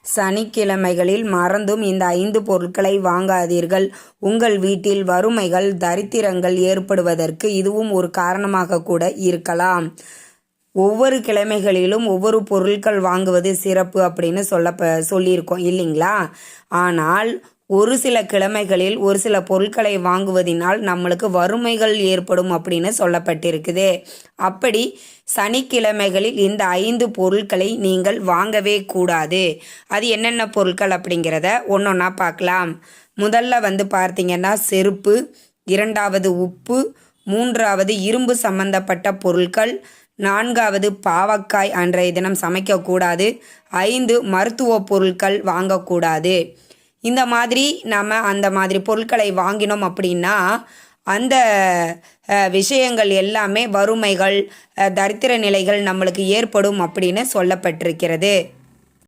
சனிக்கிழமைகளில் மறந்தும் இந்த 5 பொருட்களை வாங்காதீர்கள். உங்கள் வீட்டில் வறுமைகள், தரித்திரங்கள் ஏற்படுவதற்கு இதுவும் ஒரு காரணமாக கூட இருக்கலாம். ஒவ்வொரு கிழமைகளிலும் ஒவ்வொரு பொருட்கள் வாங்குவது சிறப்பு அப்படின்னு சொல்லியிருக்கோம் இல்லைங்களா? ஆனால் ஒரு சில கிழமைகளில் ஒரு சில பொருட்களை வாங்குவதினால் நம்மளுக்கு வறுமைகள் ஏற்படும் அப்படின்னு சொல்லப்பட்டிருக்குது. அப்படி சனிக்கிழமைகளில் இந்த 5 பொருட்களை நீங்கள் வாங்கவே கூடாது. அது என்னென்ன பொருட்கள் அப்படிங்கிறத ஒன்றொன்னா பார்க்கலாம். முதல்ல பார்த்தீங்கன்னா செருப்பு, 2வது உப்பு, 3வது இரும்பு சம்பந்தப்பட்ட பொருட்கள், 4வது பாவக்காய் அன்றைய தினம் சமைக்கக்கூடாது, 5 மருத்துவ பொருட்கள் வாங்கக்கூடாது. இந்த மாதிரி நம்ம அந்த மாதிரி பொருட்களை வாங்கினோம் அப்படின்னா அந்த விஷயங்கள் எல்லாமே வறுமைகள், தரித்திர நிலைகள் நம்மளுக்கு ஏற்படும் அப்படின்னு சொல்லப்பட்டிருக்கிறது.